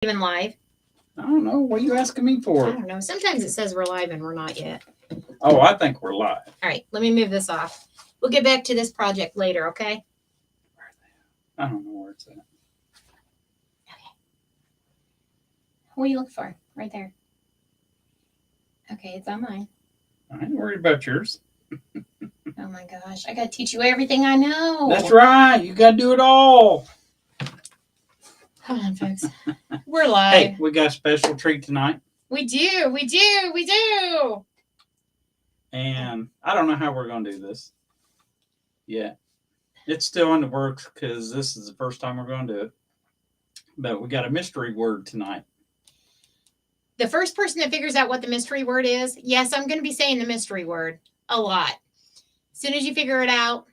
Even live? I don't know. What are you asking me for? I don't know. Sometimes it says we're live and we're not yet. Oh, I think we're live. All right, let me move this off. We'll get back to this project later, okay? I don't know where it's at. Okay. What are you looking for? Right there. Okay, it's on mine. I ain't worried about yours. Oh my gosh, I gotta teach you everything I know. That's right. You gotta do it all. Hold on, folks. We're live. Hey, we got a special treat tonight. We do. And I don't know how we're going to do this yet. It's still in the works because this is the first time we're going to do it. But we got a mystery word tonight. The first person that figures out what the mystery word is, yes, I'm going to be saying the mystery word a lot. As soon as you figure it out.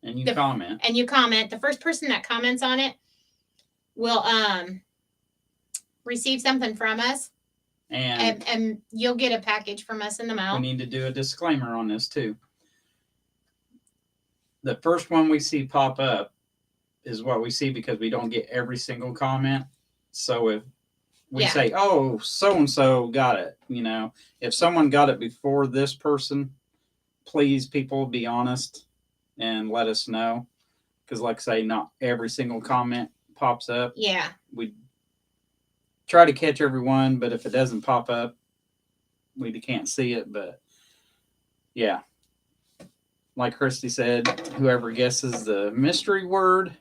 And you comment. And you comment. The first person that comments on it will receive something from us. And you'll get a package from us in the mail. We need to do a disclaimer on this too. The first one we see pop up is what we see because we don't get every single comment. So if we say, oh, so-and-so got it, if someone got it before this person, please, people, be honest and let us know. Because like I say, not every single comment pops up. Yeah. We try to catch everyone, but if it doesn't pop up, we can't see it. But yeah, like Christy said, whoever guesses the mystery word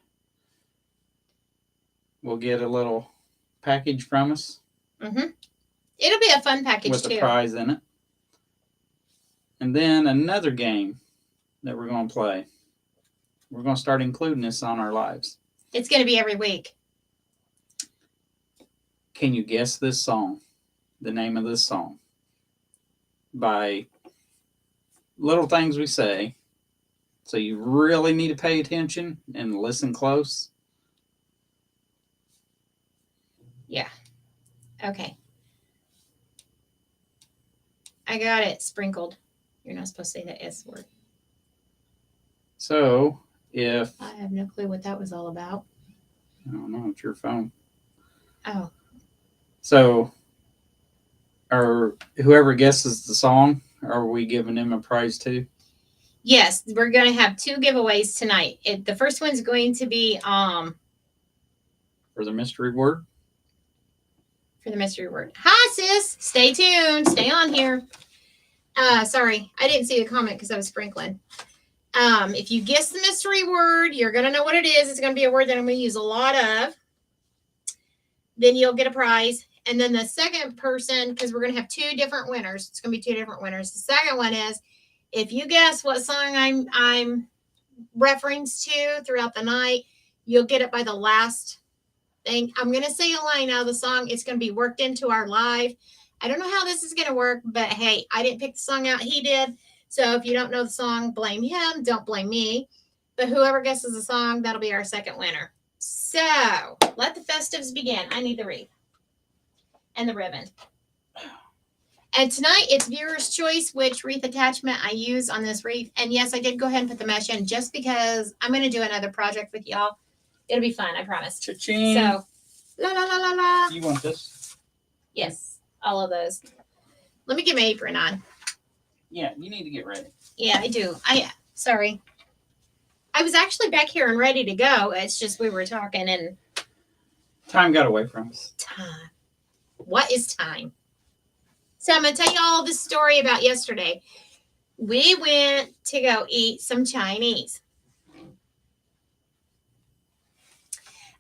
will get a little package from us. Mm-hmm. It'll be a fun package with a prize in it. And then another game that we're going to play. We're going to start including this on our lives. It's going to be every week. Can you guess this song? The name of this song? By little things we say. So you really need to pay attention and listen close. Yeah. Okay. I got it sprinkled. You're not supposed to say the S word. So if... I have no clue what that was all about. I don't know. It's your phone. Oh. So, whoever guesses the song, are we giving them a prize too? Yes, we're going to have 2 giveaways tonight. The first one's going to be for the mystery word. For the mystery word. Hi, sis. Stay tuned. Stay on here. Sorry, I didn't see the comment because I was sprinkling. If you guess the mystery word, you're going to know what it is. It's going to be a word that I'm going to use a lot of. Then you'll get a prize. And then the second person, because we're going to have 2 different winners. It's going to be 2 different winners. The second one is, if you guess what song I'm referenced to throughout the night, you'll get it by the last thing. I'm going to say a line out of the song. It's going to be worked into our live. I don't know how this is going to work, but hey, I didn't pick the song out. He did. So if you don't know the song, blame him. Don't blame me. But whoever guesses the song, that'll be our second winner. So let the festives begin. I need the wreath and the ribbon. And tonight it's viewer's choice which wreath attachment I use on this wreath. And yes, I did go ahead and put the mesh in just because I'm going to do another project with y'all. It'll be fun, I promise. Cha-ching. So, la la la la la. You want this? Yes, all of those. Let me get my apron on. Yeah, you need to get ready. Yeah, I do. Sorry. I was actually back here and ready to go. It's just we were talking and... Time got away from us. Time. What is time? So I'm going to tell you all this story about yesterday. We went to go eat some Chinese.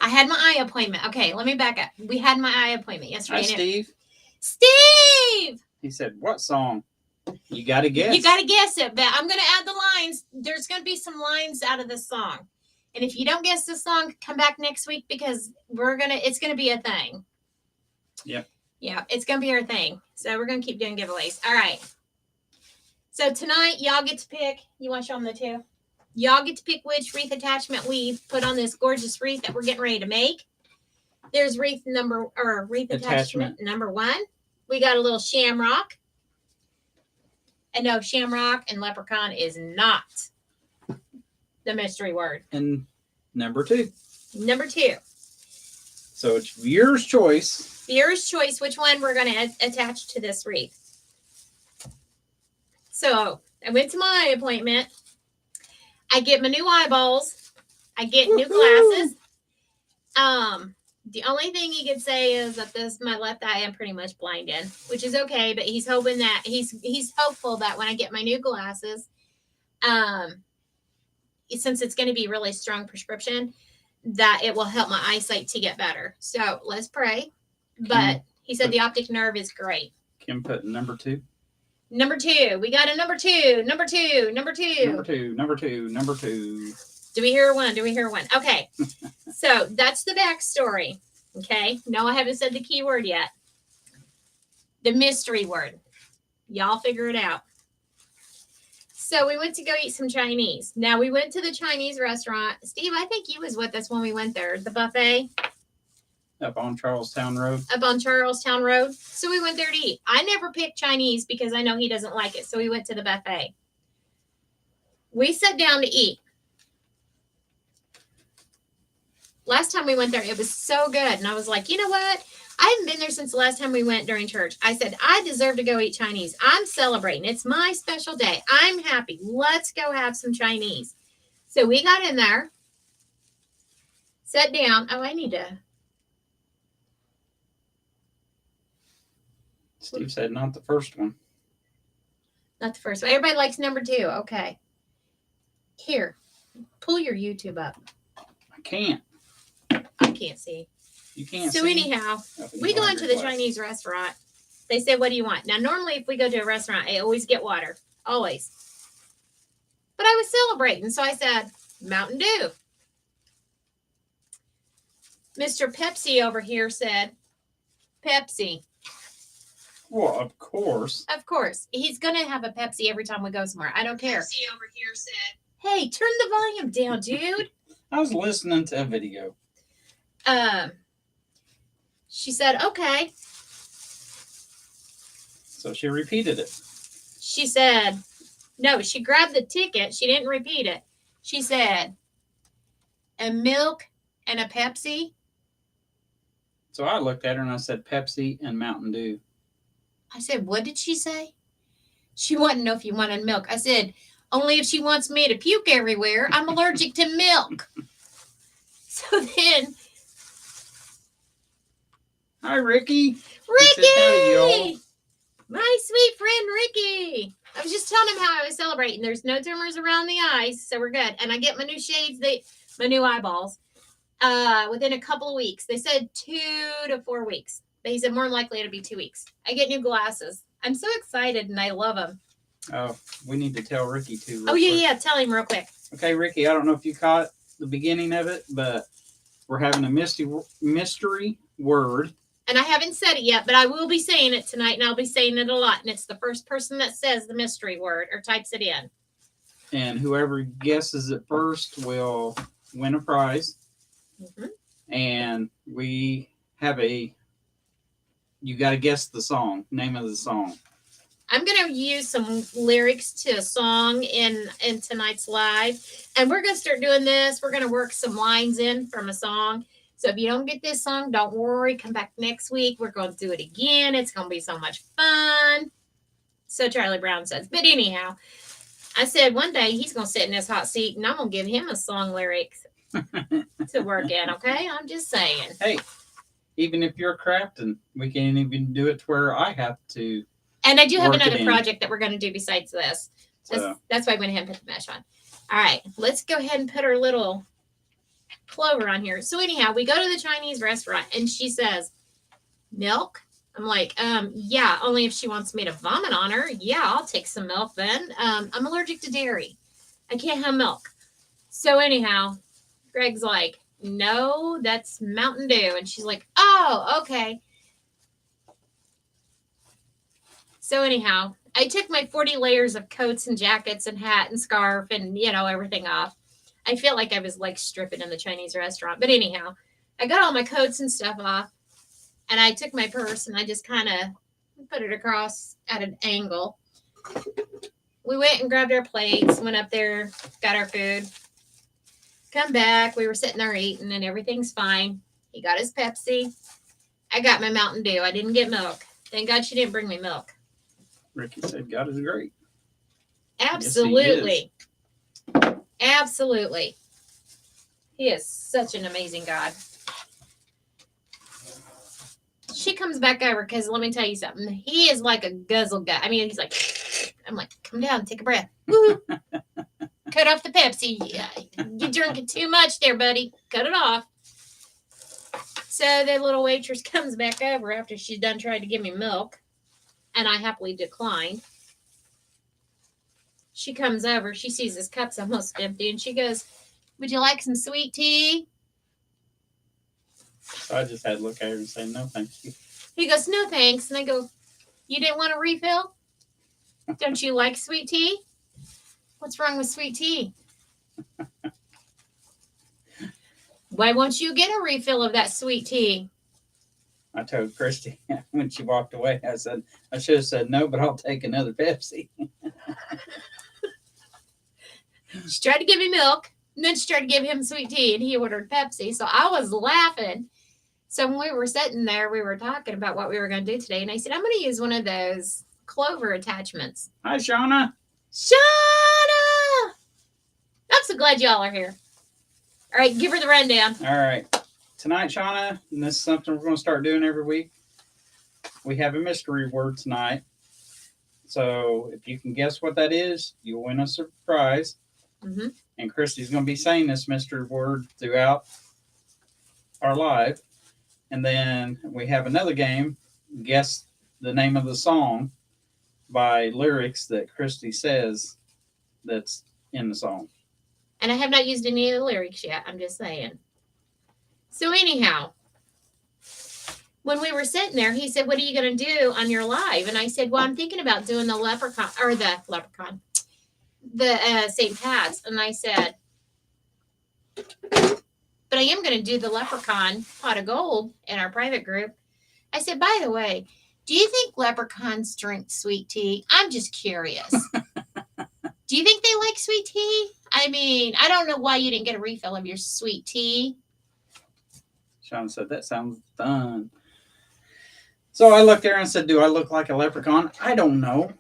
I had my eye appointment. Okay, let me back up. We had my eye appointment yesterday. Hi, Steve. Steve! He said, what song? You got to guess. You got to guess it, but I'm going to add the lines. There's going to be some lines out of this song. And if you don't guess this song, come back next week because it's going to be a thing. Yep. Yeah, it's going to be our thing. So we're going to keep doing giveaways. All right. So tonight, y'all get to pick. You want to show them the 2? Y'all get to pick which wreath attachment we put on this gorgeous wreath that we're getting ready to make. There's wreath attachment number 1. We got a little shamrock. And no, shamrock and leprechaun is not the mystery word. And number 2. Number 2. So it's viewer's choice. Viewer's choice, which one we're going to attach to this wreath. So I went to my eye appointment. I get my new eyeballs. I get new glasses. The only thing he could say is that my left eye I'm pretty much blind in, which is okay, but he's hoping that he's hopeful that when I get my new glasses, since it's going to be really strong prescription, that it will help my eyesight to get better. So let's pray. But he said the optic nerve is great. Kim put number 2. Number 2. We got a number 2. Number 2. Number 2. Number 2. Number 2. Number 2. Do we hear one? Do we hear one? Okay. So that's the backstory. Okay. No, I haven't said the key word yet. The mystery word. Y'all figure it out. So we went to go eat some Chinese. Now we went to the Chinese restaurant. Steve, I think you was with us when we went there. The buffet. Up on Charlestown Road. Up on Charlestown Road. So we went there to eat. I never picked Chinese because I know he doesn't like it. So we went to the buffet. We sat down to eat. Last time we went there, it was so good. And I was like, you know what? I haven't been there since the last time we went during church. I said, I deserve to go eat Chinese. I'm celebrating. It's my special day. I'm happy. Let's go have some Chinese. So we got in there, sat down. Oh, I need to. Steve said not the first one. Not the first one. Everybody likes number 2. Okay. Here, pull your YouTube up. I can't. I can't see. You can't so see. Anyhow, we go into the Chinese restaurant. They said, what do you want? Now, normally if we go to a restaurant, I always get water. Always. But I was celebrating, so I said, Mountain Dew. Mr. Pepsi over here said, Pepsi. Well, of course. Of course. He's going to have a Pepsi every time we go somewhere. I don't care. Pepsi over here said, Hey, turn the volume down, dude. I was listening to a video. She said, okay. So she repeated it. She said, no, she grabbed the ticket. She didn't repeat it. She said, a milk and a Pepsi. So I looked at her and I said, Pepsi and Mountain Dew. I said, what did she say? She wanted to know if you wanted milk. I said, only if she wants me to puke everywhere. I'm allergic to milk. So then. Hi, Ricky. Ricky! My sweet friend Ricky. I was just telling him how I was celebrating. There's no tumors around the eyes, so we're good. And I get my new shades, my new eyeballs, within a couple of weeks. They said 2 to 4 weeks. But he said more than likely it'll be 2 weeks. I get new glasses. I'm so excited and I love them. Oh, we need to tell Ricky too. Oh, yeah. Tell him real quick. Okay, Ricky, I don't know if you caught the beginning of it, but we're having a mystery word. And I haven't said it yet, but I will be saying it tonight, and I'll be saying it a lot. And it's the first person that says the mystery word or types it in. And whoever guesses it first will win a prize. Mm-hmm. And we have you got to guess the song, name of the song. I'm going to use some lyrics to a song in tonight's live. And we're going to start doing this. We're going to work some lines in from a song. So if you don't get this song, don't worry. Come back next week. We're going to do it again. It's going to be so much fun. So Charlie Brown says. But anyhow, I said one day he's going to sit in his hot seat and I'm going to give him a song lyrics to work in. Okay? I'm just saying. Hey, even if you're crafting, we can't even do it to where I have to. And I do have another project that we're going to do besides this. So. That's why I went ahead and put the mesh on. All right. Let's go ahead and put our little clover on here. So anyhow, we go to the Chinese restaurant and she says, milk? I'm like, yeah, only if she wants me to vomit on her. Yeah, I'll take some milk then. I'm allergic to dairy. I can't have milk. So anyhow, Greg's like, no, that's Mountain Dew. And she's like, oh, okay. So anyhow, I took my 40 layers of coats and jackets and hat and scarf and, everything off. I feel like I was like stripping in the Chinese restaurant. But anyhow, I got all my coats and stuff off. And I took my purse and I just kind of put it across at an angle. We went and grabbed our plates, went up there, got our food. Come back. We were sitting there eating and everything's fine. He got his Pepsi. I got my Mountain Dew. I didn't get milk. Thank God she didn't bring me milk. Ricky said God is great. Absolutely. Yes, absolutely. He is such an amazing God. She comes back over because let me tell you something. He is like a guzzle guy. I mean, he's like, I'm like, come down, take a breath. Woo. Cut off the Pepsi. You're drinking too much there, buddy. Cut it off. So the little waitress comes back over after she's done trying to give me milk, and I happily declined. She comes over. She sees his cup's almost empty, and she goes, would you like some sweet tea? So I just had to look at her and say, no, thank you. He goes, no, thanks. And I go, you didn't want a refill? Don't you like sweet tea? What's wrong with sweet tea? Why won't you get a refill of that sweet tea? I told Christy when she walked away, I said, I should have said no, but I'll take another Pepsi. She tried to give me milk, and then she tried to give him sweet tea, and he ordered Pepsi. So I was laughing. So when we were sitting there, we were talking about what we were going to do today, and I said, I'm going to use one of those Clover attachments. Hi, Shauna. Shauna! I'm so glad y'all are here. All right, give her the rundown. All right. Tonight, Shauna, and this is something we're going to start doing every week. We have a mystery word tonight. So if you can guess what that is, you'll win a surprise. Mm-hmm. And Christy's going to be saying this mystery word throughout our live. And then we have another game, guess the name of the song by lyrics that Christy says that's in the song. And I have not used any of the lyrics yet. I'm just saying. So anyhow, when we were sitting there, he said, what are you going to do on your live? And I said, well, I'm thinking about doing the St. Pat's. And I said, but I am going to do the leprechaun pot of gold in our private group. I said, by the way, do you think leprechauns drink sweet tea? I'm just curious. Do you think they like sweet tea? I mean, I don't know why you didn't get a refill of your sweet tea. Sean said, that sounds fun. So I looked there and said, do I look like a leprechaun? I don't know.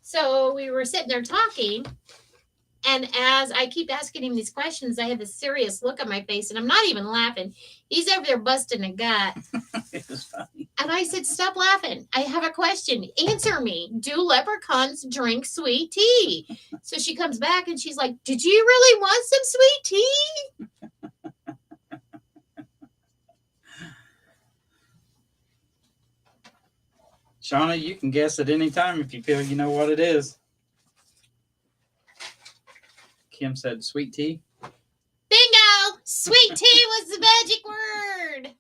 So we were sitting there talking. And as I keep asking him these questions, I have this serious look on my face. And I'm not even laughing. He's over there busting a gut. It was funny. And I said, stop laughing. I have a question. Answer me. Do leprechauns drink sweet tea? So she comes back and she's like, did you really want some sweet tea? Shauna, you can guess at any time if you feel you know what it is. Kim said sweet tea. Bingo! Sweet tea was the magic word.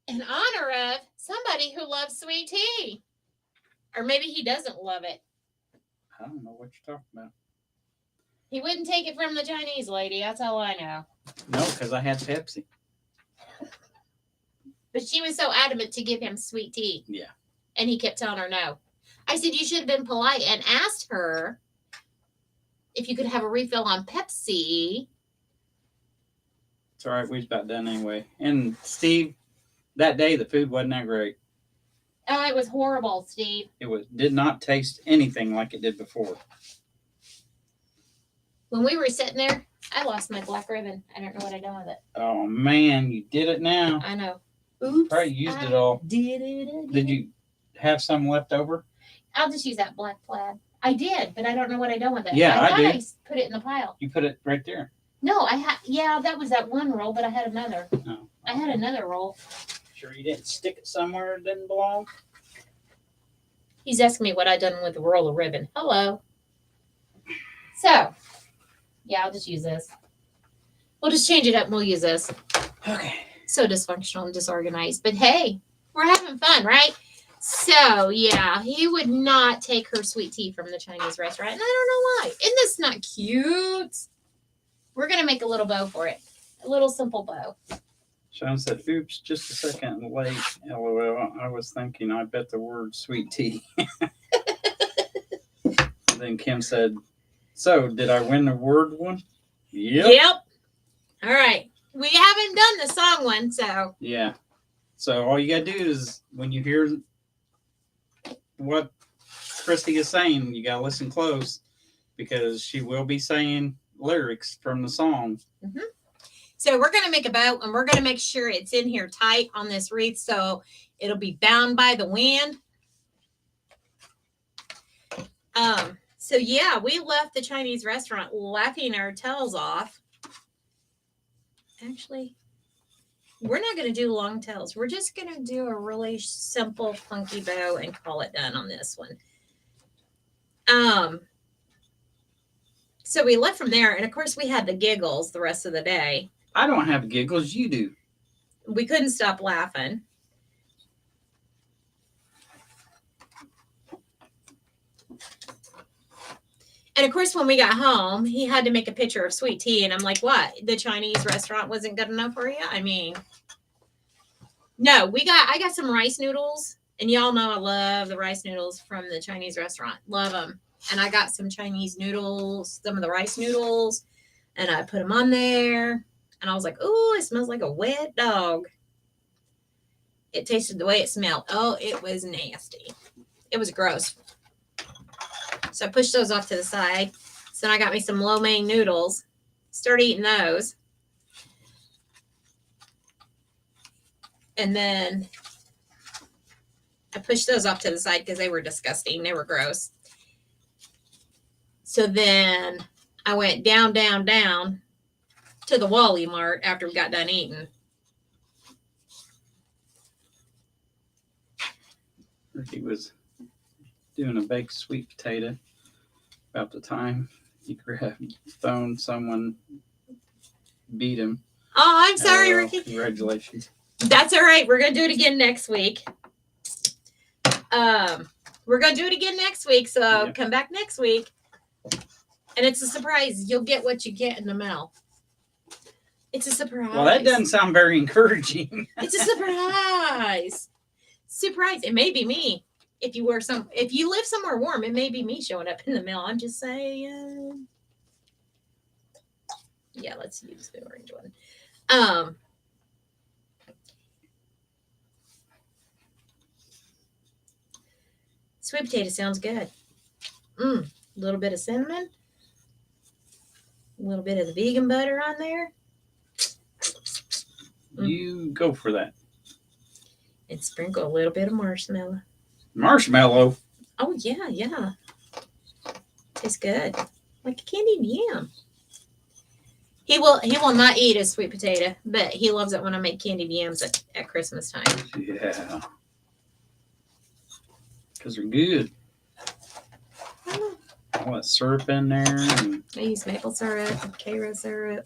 In honor of somebody who loves sweet tea. Or maybe he doesn't love it. I don't know what you're talking about. He wouldn't take it from the Chinese lady. That's all I know. No, because I had Pepsi. But she was so adamant to give him sweet tea. Yeah. And he kept telling her no. I said, you should have been polite and asked her if you could have a refill on Pepsi. It's all right. We was about done anyway. And Steve, that day, the food wasn't that great. Oh, it was horrible, Steve. Did not taste anything like it did before. When we were sitting there, I lost my black ribbon. I don't know what I done with it. Oh, man. You did it now. I know. Oops. Probably used it all. Did it again. Did you have some left over? I'll just use that black plaid. I did, but I don't know what I done with it. Yeah, I thought did. I put it in the pile. You put it right there. No, I had. Yeah, that was that one roll, but I had another. Oh. I had another roll. Sure you didn't stick it somewhere it didn't belong? He's asking me what I done with the roll of ribbon. Hello. So, yeah, I'll just use this. We'll just change it up and we'll use this. Okay. So dysfunctional and disorganized. But hey, we're having fun, right? So, yeah, he would not take her sweet tea from the Chinese restaurant. And I don't know why. Isn't this not cute? We're going to make a little bow for it. A little simple bow. Sean said, oops, just a second late. LOL. I was thinking, I bet the word sweet tea. Then Kim said, so did I win the word one? Yep. All right. We haven't done the song one, so. Yeah. So all you gotta do is when you hear what Christy is saying, you gotta listen close because she will be saying lyrics from the song. Mm-hmm. So we're gonna make a bow, and we're gonna make sure it's in here tight on this wreath, so it'll be bound by the wind. So yeah, we left the Chinese restaurant laughing our tails off. Actually, we're not going to do long tails. We're just going to do a really simple funky bow and call it done on this one. So we left from there, and of course we had the giggles the rest of the day. I don't have giggles, you do. We couldn't stop laughing. And of course, when we got home, he had to make a picture of sweet tea. And I'm like, what? The Chinese restaurant wasn't good enough for you? I mean, no, I got some rice noodles. And y'all know I love the rice noodles from the Chinese restaurant. Love them. And I got some Chinese noodles, some of the rice noodles. And I put them on there. And I was like, ooh, it smells like a wet dog. It tasted the way it smelled. Oh, it was nasty. It was gross. So I pushed those off to the side. So then I got me some lo mein noodles. Started eating those. And then I pushed those off to the side because they were disgusting. They were gross. So then I went down to the Wally Mart after we got done eating. Ricky was doing a baked sweet potato. About the time he grabbed the phone, someone beat him. Oh, I'm sorry, Ricky. Congratulations. That's all right. We're going to do it again next week. We're going to do it again next week. So Come back next week. And it's a surprise. You'll get what you get in the mail. It's a surprise. Well, that doesn't sound very encouraging. It's a surprise. Surprise. It may be me. If you live somewhere warm, it may be me showing up in the mail. I'm just saying. Yeah, let's use the orange one. Sweet potato sounds good. A little bit of cinnamon. A little bit of the vegan butter on there. You go for that. And sprinkle a little bit of marshmallow. Marshmallow? Oh, yeah. Tastes good. Like a candied yam. He will not eat a sweet potato, but he loves it when I make candied yams at Christmas time. Yeah. Because they're good. All that syrup in there. And I use maple syrup, Kara syrup,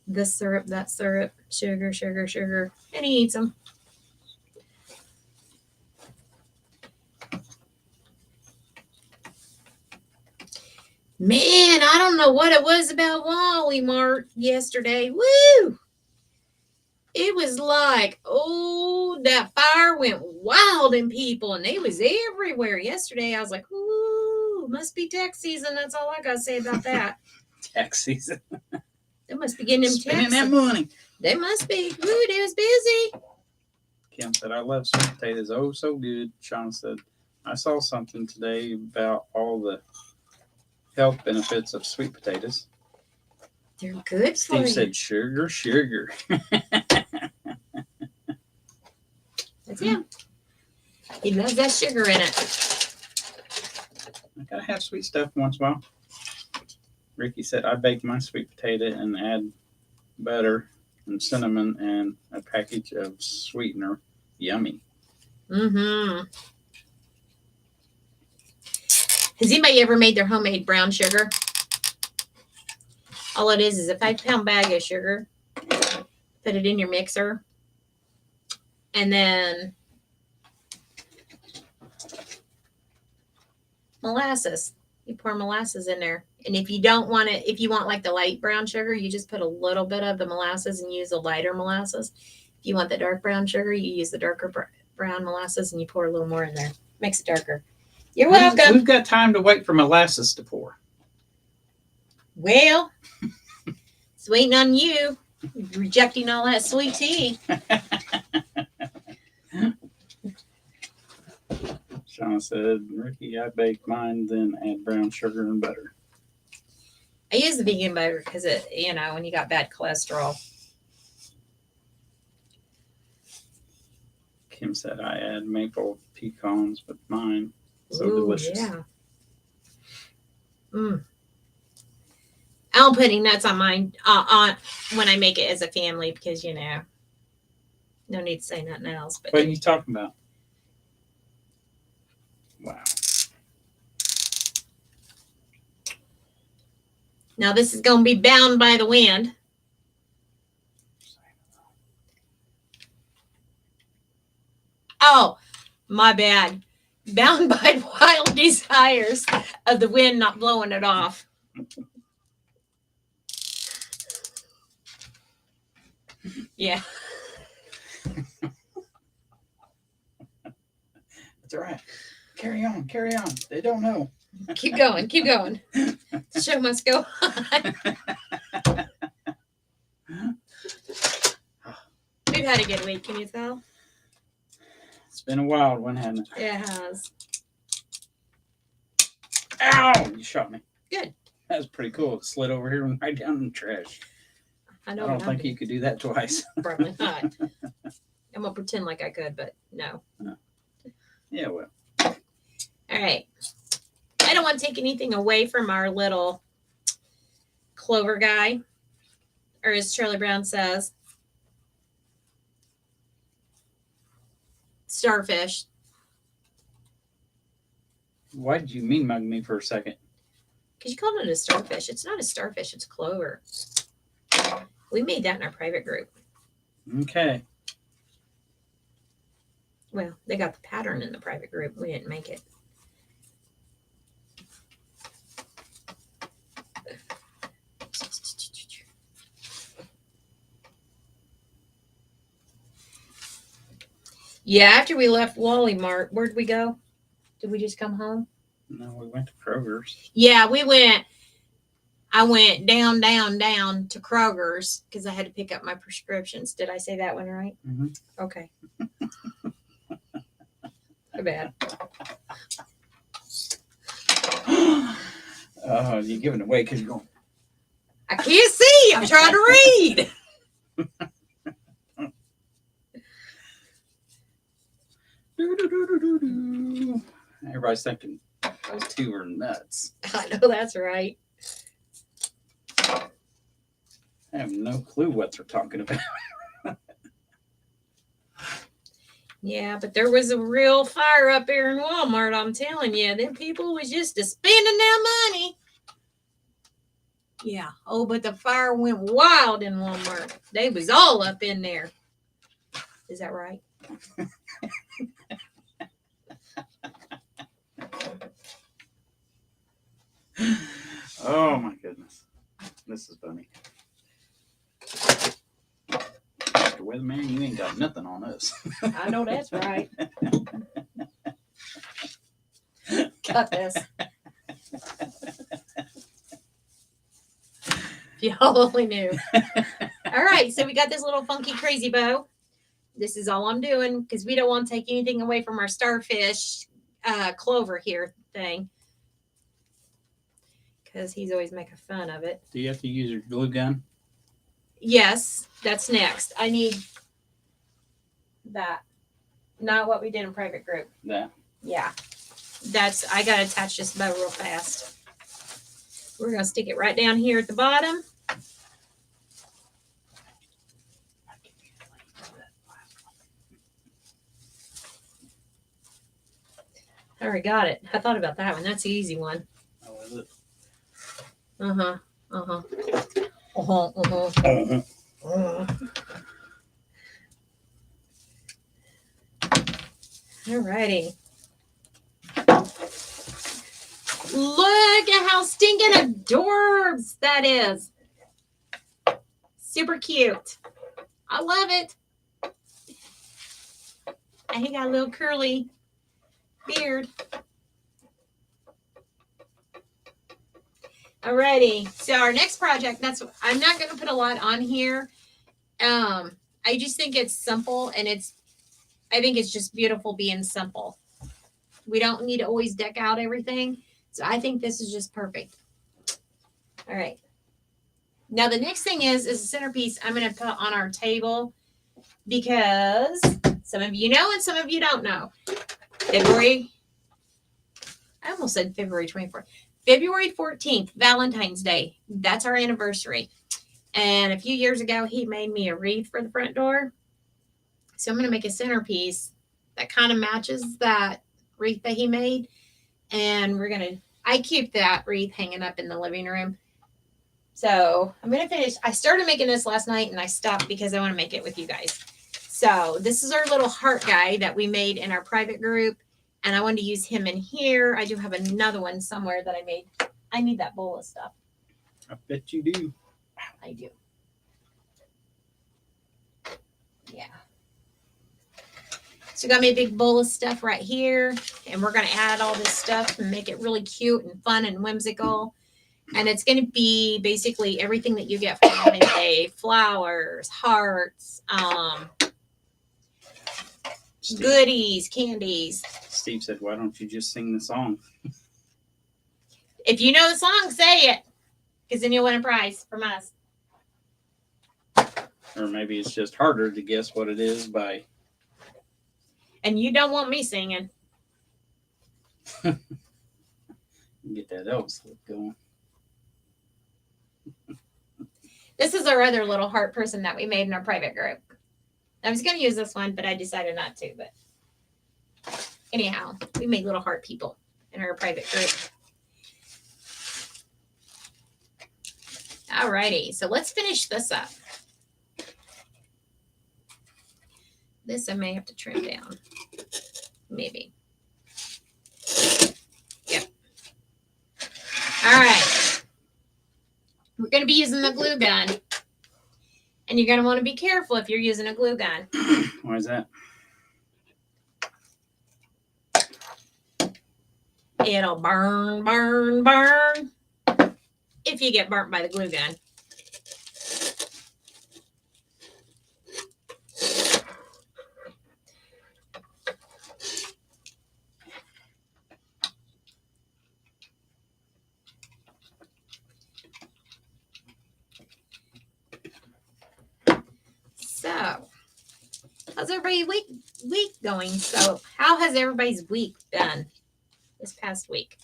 this syrup, that syrup, sugar. And he eats them. Man, I don't know what it was about Wally Mart yesterday. Woo! It was like, oh, that fire went wild in people, and they was everywhere yesterday. I was like, ooh, must be tax season. That's all I got to say about that. Tax season. They must be getting them spending taxes. that money. They must be. Ooh, they was busy. Kim said, I love sweet potatoes. Oh, so good. Sean said, I saw something today about all the health benefits of sweet potatoes. They're good for you. Steve said, sugar. That's him. He loves that sugar in it. I gotta have sweet stuff once in a while. Ricky said, I bake my sweet potato and add butter and cinnamon and a package of sweetener. Yummy. Mm-hmm. Has anybody ever made their homemade brown sugar? All it is a 5-pound bag of sugar. Put it in your mixer. And then molasses. You pour molasses in there. And if you don't want it, if you want like the light brown sugar, you just put a little bit of the molasses and use the lighter molasses. If you want the dark brown sugar, you use the darker brown molasses and you pour a little more in there. Makes it darker. You're welcome. We've got time to wait for molasses to pour. Well, It's waiting on you. Rejecting all that sweet tea. Sean said, Ricky, I bake mine, then add brown sugar and butter. I use the vegan butter because it, when you got bad cholesterol. Kim said I add maple pecans with mine. So Ooh, delicious. Yeah. I don't put any nuts on mine on when I make it as a family because no need to say nothing else. But what are you talking about? Wow. Now this is going to be bound by the wind. Oh, my bad. Bound by wild desires of the wind not blowing it off. Yeah. That's all right. Carry on. They don't know. Keep going. The show must go on. We've had a good week, can you tell? It's been a wild one, hasn't it? It has. Ow! You shot me. Good. That was pretty cool. It slid over here and right down in the trash. I know. I don't think you could do that twice. Probably not. I'm going to pretend like I could, but no. Yeah, well. All right. I don't want to take anything away from our little Clover guy, or as Charlie Brown says, starfish. Why did you mean mug me for a second? Because you called it a starfish. It's not a starfish. It's a clover. We made that in our private group. Okay. Well, they got the pattern in the private group. We didn't make it. Yeah, after we left Wally Mart, where'd we go? Did we just come home? No, we went to Kroger's. Yeah, we went. I went down to Kroger's because I had to pick up my prescriptions. Did I say that one right? Mm-hmm. Okay. Too bad. Oh, you're giving it away because you're going. I can't see. I'm trying to read. Everybody's thinking those two are nuts. I know that's right. I have no clue what they're talking about. Yeah, but there was a real fire up there in Walmart. I'm telling you, them people was just spending their money. Yeah. Oh, but the fire went wild in Walmart. They was all up in there. Is that right? Oh my goodness. This is funny. Mr. Weatherman, you ain't got nothing on us. I know that's right. Cut this. If y'all only knew. All right, so we got this little funky crazy bow. This is all I'm doing because we don't want to take anything away from our starfish clover here thing. Because he's always making fun of it. Do you have to use your glue gun? Yes, that's next. I need that. Not what we did in private group. That. Yeah. I got to attach this bow real fast. We're going to stick it right down here at the bottom. I already got it. I thought about that one. That's the easy one. Oh, is it? Uh-huh. Uh-huh. Uh-huh. Uh-huh. Uh-huh. Alrighty. Look at how stinking adorbs that is. Super cute. I love it. And he got a little curly beard. Alrighty. So our next project, I'm not going to put a lot on here. I just think it's simple, and I think it's just beautiful being simple. We don't need to always deck out everything. So I think this is just perfect. All right. Now the next thing is a centerpiece I'm going to put on our table because some of you know and some of you don't know. I almost said February 24th. February 14th, Valentine's Day. That's our anniversary. And a few years ago, he made me a wreath for the front door. So I'm going to make a centerpiece that kind of matches that wreath that he made. And I keep that wreath hanging up in the living room. So I'm going to finish. I started making this last night and I stopped because I want to make it with you guys. So this is our little heart guy that we made in our private group. And I wanted to use him in here. I do have another one somewhere that I made. I need that bowl of stuff. I bet you do. I do. Yeah. So got me a big bowl of stuff right here. And we're going to add all this stuff and make it really cute and fun and whimsical. And it's going to be basically everything that you get for Valentine's Day. Flowers, hearts, goodies, candies. Steve said, why don't you just sing the song? If you know the song, say it. Because then you'll win a prize from us. Or maybe it's just harder to guess what it is by... And you don't want me singing. Get that Elvis look going. This is our other little heart person that we made in our private group. I was going to use this one, but I decided not to. But anyhow, we made little heart people in our private group. Alrighty, so let's finish this up. This I may have to trim down. Maybe. Yep. All right. We're going to be using the glue gun. And you're going to want to be careful if you're using a glue gun. Why is that? It'll burn, burn, burn. If you get burnt by the glue gun. So, how's everybody's week going? So, how has everybody's week been this past week?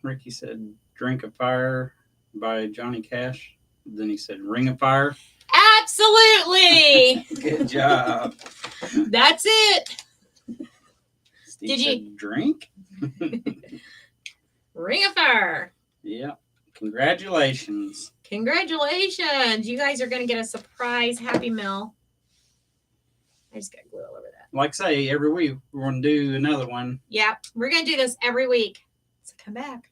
Ricky said Drink of Fire by Johnny Cash. Then he said Ring of Fire. Absolutely. Good job. That's it. Steve Did said you drink? Ring of Fire? Yeah. Congratulations. Congratulations. You guys are going to get a surprise Happy Meal. I just got glue all over that. Like I say, every week we're going to do another one. Yeah, we're going to do this every week. So come back.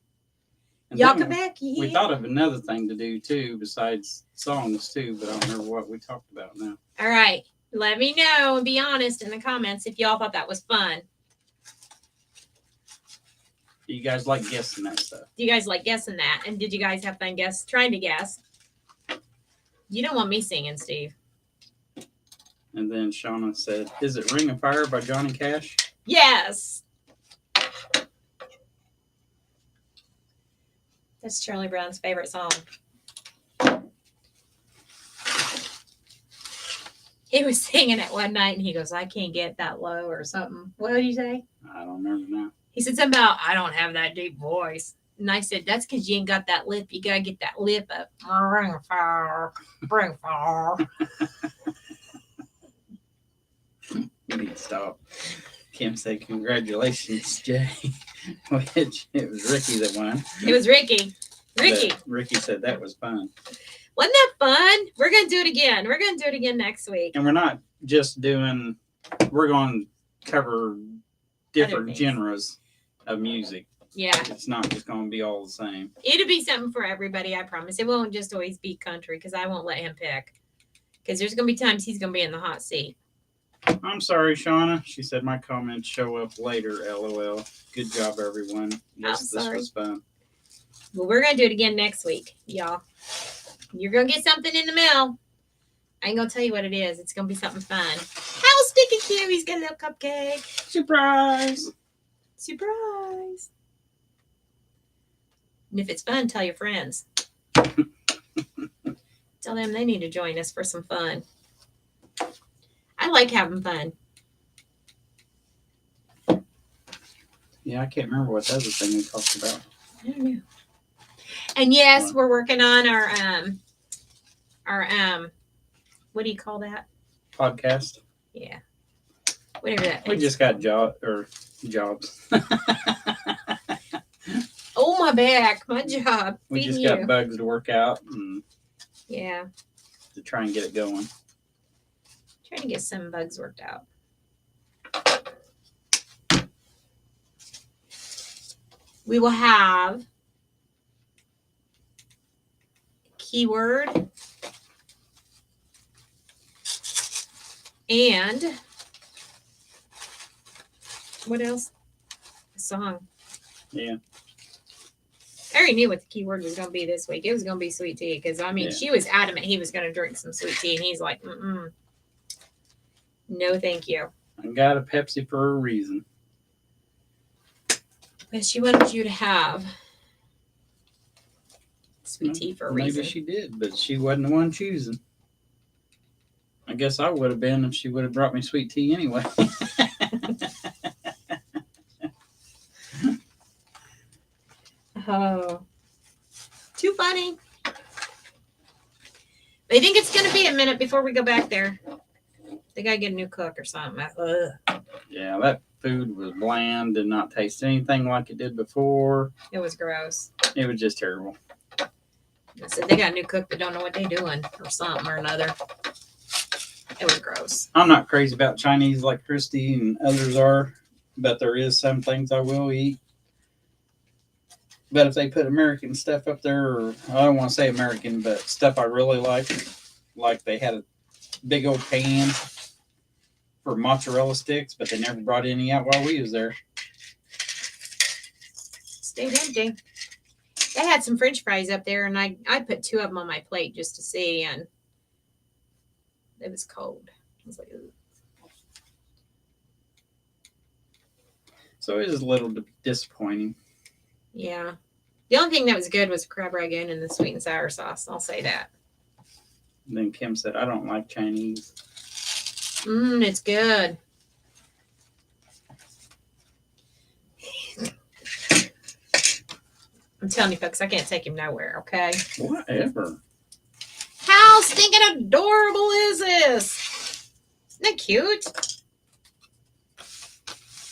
And Y'all then come back. Yeah. We thought of another thing to do too, besides songs too, but I don't remember what we talked about now. All right. Let me know and be honest in the comments if y'all thought that was fun. You guys like guessing that stuff? Do you guys like guessing that? And did you guys have fun trying to guess? You don't want me singing, Steve. And then Shauna said, is it Ring of Fire by Johnny Cash? Yes. That's Charlie Brown's favorite song. He was singing it one night and he goes, I can't get that low or something. What did he say? I don't remember now. He said something about, I don't have that deep voice. And I said, that's because you ain't got that lip. You got to get that lip up. Ring of fire. Ring of fire. You need to stop. Kim said, congratulations, Jay. Which it was Ricky that won. It was Ricky. Ricky. Ricky said that was fun. Wasn't that fun? We're going to do it again. We're going to do it again next week. And we're not just doing, we're going to cover different genres of music. Yeah. It's not just going to be all the same. It'll be something for everybody, I promise. It won't just always be country because I won't let him pick. Because there's going to be times he's going to be in the hot seat. I'm sorry, Shauna. She said my comments show up later, LOL. Good job, everyone. Yes, this was fun. Well, we're going to do it again next week, y'all. You're going to get something in the mail. I ain't going to tell you what it is. It's going to be something fun. How sticky cute. He's got a little cupcake. Surprise. Surprise. And if it's fun, tell your friends. Tell them they need to join us for some fun. I like having fun. Yeah, I can't remember what the other thing we talked about. I don't know. And yes, we're working on our what do you call that? Podcast. Yeah. Whatever that. We just got jobs. Oh, my back, my job. We just got bugs to work out and yeah, to try and get it going. Trying to get some bugs worked out. We will have keyword and what else? A song. Yeah. I already knew what the keyword was going to be this week. It was going to be sweet tea because, I mean, she was adamant he was going to drink some sweet tea, and he's like, no, thank you. I got a Pepsi for a reason. But she wanted you to have sweet tea for a reason. Maybe she did, but she wasn't the one choosing. I guess I would have been if she would have brought me sweet tea anyway. Oh, too funny. They think it's going to be a minute before we go back there. They got to get a new cook or something. Yeah, that food was bland, did not taste anything like it did before. It was gross. It was just terrible. I said they got a new cook that don't know what they're doing or something or another. It was gross. I'm not crazy about Chinese like Christy and others are, but there is some things I will eat. But if they put American stuff up there, or I don't want to say American, but stuff I really like they had a big old pan for mozzarella sticks, but they never brought any out while we was there. Stayed empty. They had some French fries up there, and I put 2 of them on my plate just to see, and it was cold. I was like, ooh. So it was a little disappointing. Yeah. The only thing that was good was the crab rangoon and the sweet and sour sauce. I'll say that. And then Kim said, I don't like Chinese. It's good. I'm telling you, folks, I can't take him nowhere, okay? Whatever. How stinking adorable is this? Isn't that cute?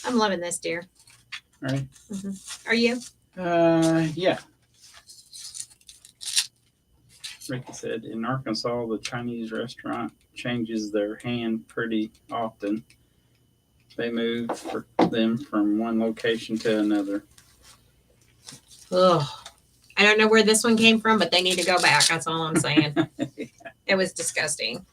I'm loving this, dear. All right. Mm-hmm. Are you? Yeah. Ricky said, in Arkansas, the Chinese restaurant changes their hand pretty often. They move for them from one location to another. Ugh. I don't know where this one came from, but they need to go back. That's all I'm saying. It was disgusting.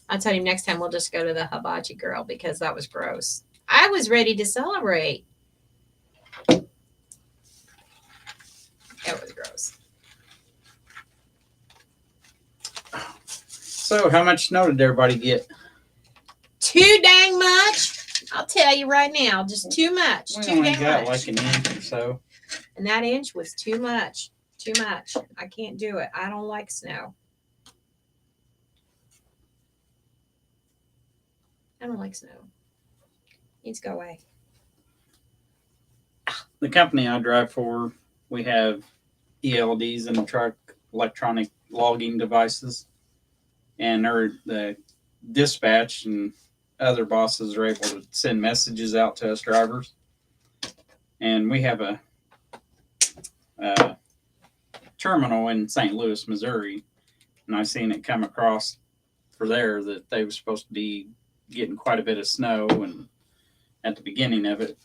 I'll tell you next time we'll just go to the hibachi girl because that was gross. I was ready to celebrate. It was gross. So, how much snow did everybody get? Too dang much. I'll tell you right now, just too much. We Too only dang got much. like an inch or so. And that inch was too much. Too much. I can't do it. I don't like snow. I don't like snow. It needs to go away. The company I drive for, we have ELDs in the truck, electronic logging devices, and the dispatch and other bosses are able to send messages out to us drivers. And we have a terminal in St. Louis, Missouri, and I seen it come across for there that they were supposed to be getting quite a bit of snow, and at the beginning of it,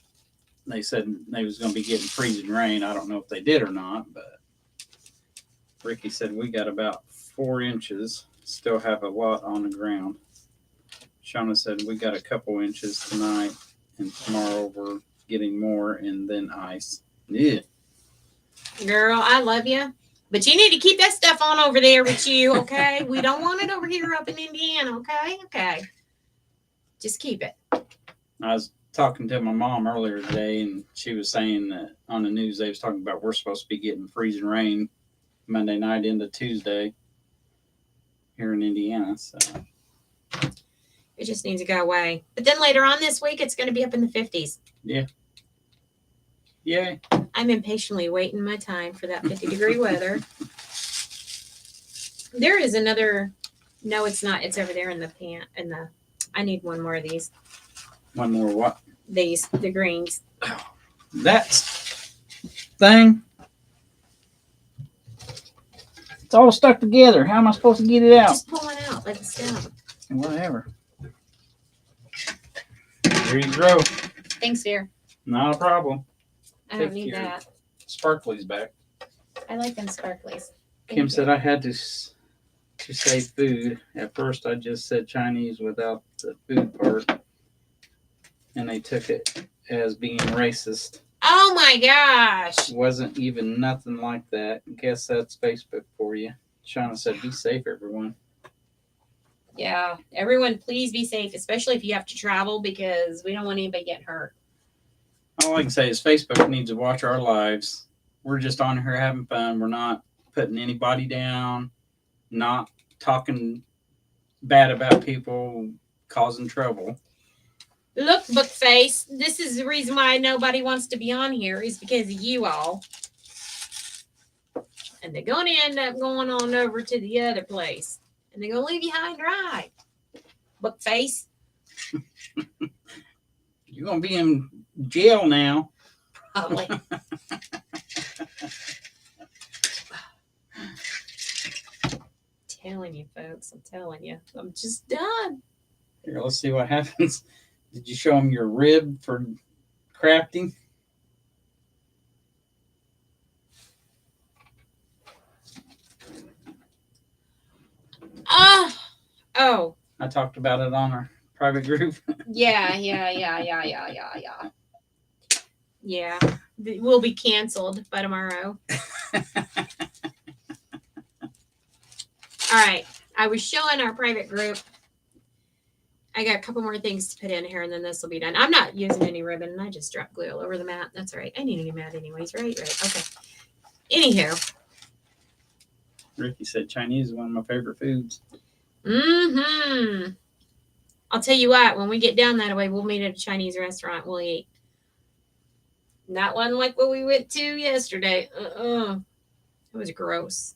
they said they was going to be getting freezing rain. I don't know if they did or not, but Ricky said we got about 4 inches. Still have a lot on the ground. Shauna said we got a couple inches tonight, and tomorrow we're getting more, and then ice. Yeah. Girl, I love you. But you need to keep that stuff on over there with you, okay? We don't want it over here up in Indiana, okay? Okay. Just keep it. I was talking to my mom earlier today, and she was saying that on the news they was talking about we're supposed to be getting freezing rain Monday night into Tuesday here in Indiana. So it just needs to go away. But then later on this week, it's going to be up in the 50s. Yeah. Yay. I'm impatiently waiting my time for that 50-degree weather. There is another. No, it's not. It's over there in the pan. I need one more of these. One more what? These, the greens. That thing. It's all stuck together. How am I supposed to get it out? Just pull it out like it's down. Whatever. Here you go. Thanks, dear. Not a problem. I don't Take need your that. Sparklies back. I like them sparklies. Kim said I had to say food. At first, I just said Chinese without the food part, and they took it as being racist. Oh my gosh! Wasn't even nothing like that. Guess that's Facebook for you. Shauna said, "Be safe, everyone." Yeah, everyone, please be safe, especially if you have to travel, because we don't want anybody getting hurt. All I can say is Facebook needs to watch our lives. We're just on here having fun. We're not putting anybody down, not talking bad about people, causing trouble. Look, Bookface, this is the reason why nobody wants to be on here is because of you all. And they're going to end up going on over to the other place. And they're going to leave you high and dry. Bookface. You're going to be in jail now. Probably. Telling you, folks. I'm telling you. I'm just done. Here, let's see what happens. Did you show them your rib for crafting? Oh. I talked about it on our private group. Yeah. Yeah. We'll be canceled by tomorrow. All right. I was showing our private group. I got a couple more things to put in here, and then this will be done. I'm not using any ribbon. I just dropped glue all over the mat. That's all right. I need a new mat anyways. Right. Okay. Anywho. Ricky said Chinese is one of my favorite foods. Mm-hmm. I'll tell you what. When we get down that way, we'll meet at a Chinese restaurant. We'll eat. Not one like what we went to yesterday. It was gross.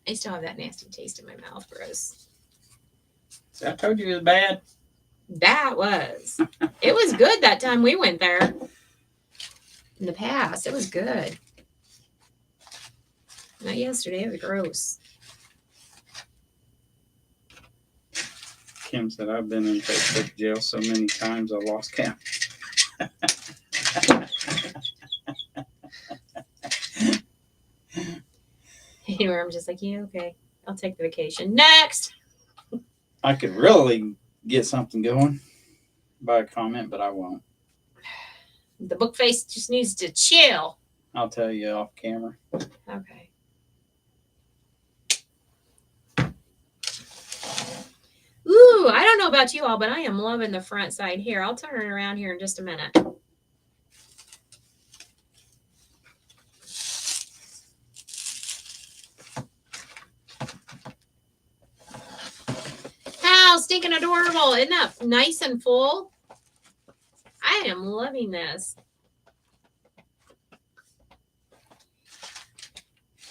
I still have that nasty taste in my mouth. Gross. See, I told you it was bad. That was. It was good that time we went there. In the past, it was good. Not yesterday. It was gross. Kim said, I've been in Facebook jail so many times I lost count. Anyway, I'm just like, yeah, okay. I'll take the vacation. Next! I could really get something going by a comment, but I won't. The book face just needs to chill. I'll tell you off camera. Okay. Ooh, I don't know about you all, but I am loving the front side here. I'll turn it around here in just a minute. How stinking adorable. Isn't that nice and full? I am loving this.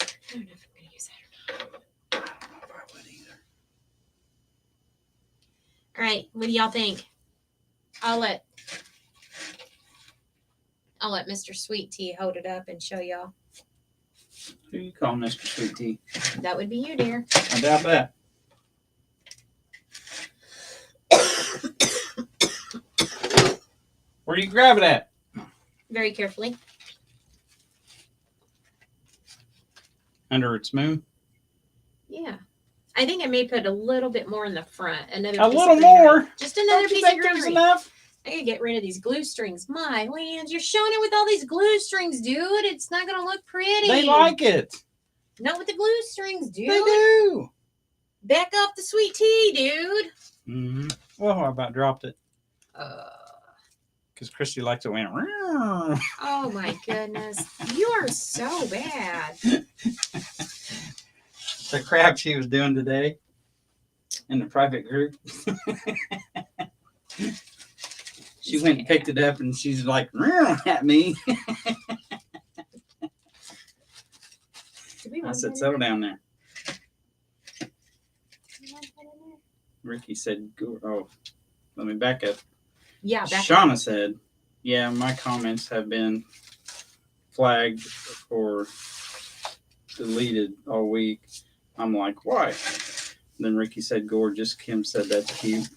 I don't know if I'm going to use that or not. I don't know if I would either. All right, what do y'all think? I'll let I'll let Mr. Sweet Tea hold it up and show y'all. Who you call Mr. Sweet Tea? That would be you, dear. I doubt that. Where do you grab it at? Very carefully. Under its moon? Yeah. I think I may put a little bit more in the front. Another A piece little of greenery. more? Just another Don't you piece of think there's greenery. enough? I gotta get rid of these glue strings. My lands, you're showing it with all these glue strings, dude. It's not gonna look pretty. They like it. Not with the glue strings, dude. They do. Back off the sweet tea, dude. Mm-hmm. Well, I about dropped it. Uh, Because Christy likes it when it. oh my goodness. You are so bad. The crap she was doing today in the private group. She went and picked it up and she's like at me. I said, settle down there. Ricky said, go. Oh, let me back up. Yeah, Shauna said, yeah, my comments have been flagged or deleted all week. I'm like, why? Then Ricky said, gorgeous. Kim said, that's cute.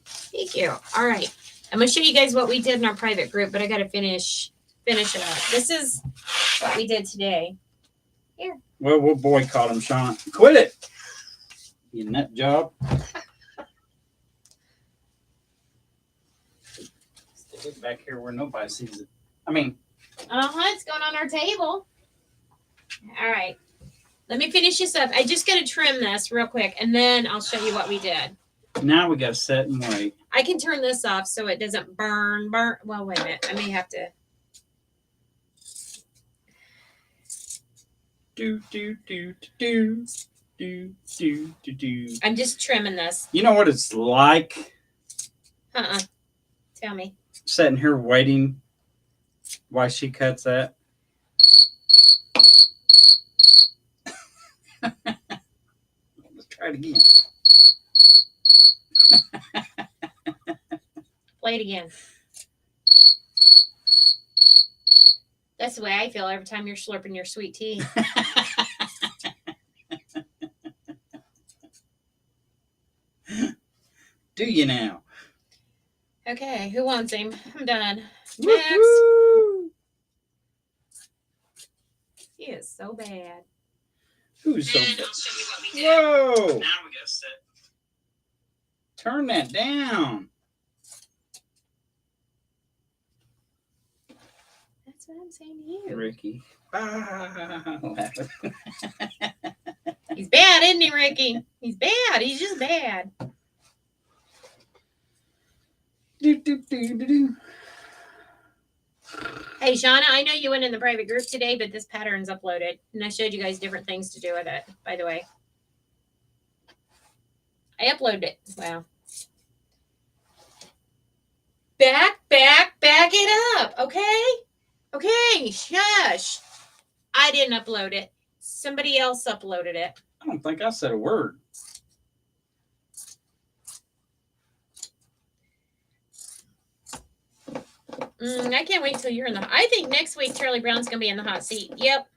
Thank you. All right. I'm going to show you guys what we did in our private group, but I got to finish it up. This is what we did today. Here. Well, we'll boycott him, Shauna. Quit it. You nut job. Stick it back here where nobody sees it. I mean. It's going on our table. All right. Let me finish this up. I just got to trim this real quick, and then I'll show you what we did. Now we got to set and wait. I can turn this off so it doesn't burn. Well, wait a minute. I may have to. Do. I'm just trimming this. You know what it's like? Tell me. Sitting here waiting while she cuts that. Let's try it again. Play it again. That's the way I feel every time you're slurping your sweet tea. Do you now? Okay, who wants him? I'm done. Next. Woo-hoo! He is so bad. Who's so bad? Whoa! Now we gotta set. Turn that down. That's what I'm saying to you. Ricky. He's bad, isn't he, Ricky? He's bad. He's just bad. Hey, Shauna, I know you went in the private group today, but this pattern's uploaded. And I showed you guys different things to do with it, by the way. I uploaded it. Wow. Back it up, okay? Okay, shush. I didn't upload it. Somebody else uploaded it. I don't think I said a word. I can't wait till you're in the... I think next week Charlie Brown's going to be in the hot seat. Yep.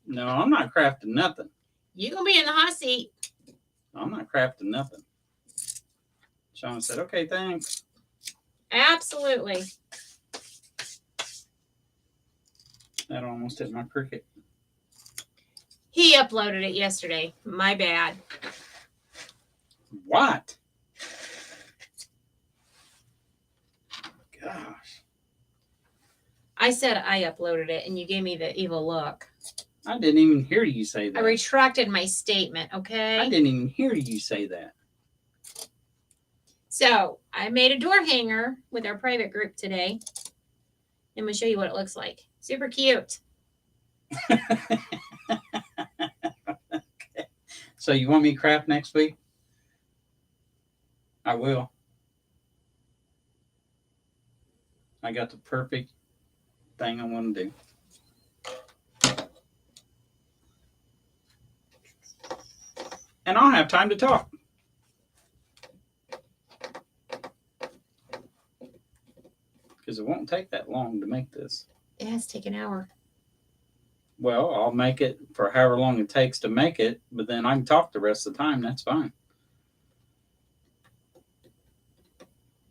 No, I'm not crafting nothing. You're going to be in the hot seat. I'm not crafting nothing. Shauna said, okay, thanks. Absolutely. That almost hit my cricket. He uploaded it yesterday. My bad. What? Gosh. I said I uploaded it, and you gave me the evil look. I didn't even hear you say that. I retracted my statement, okay? I didn't even hear you say that. So, I made a door hanger with our private group today. I'm going to show you what it looks like. Super cute. Okay. So, you want me to craft next week? I will. I got the perfect thing I want to do. And I'll have time to talk. Because it won't take that long to make this. It has to take an hour. Well, I'll make it for however long it takes to make it, but then I can talk the rest of the time. That's fine.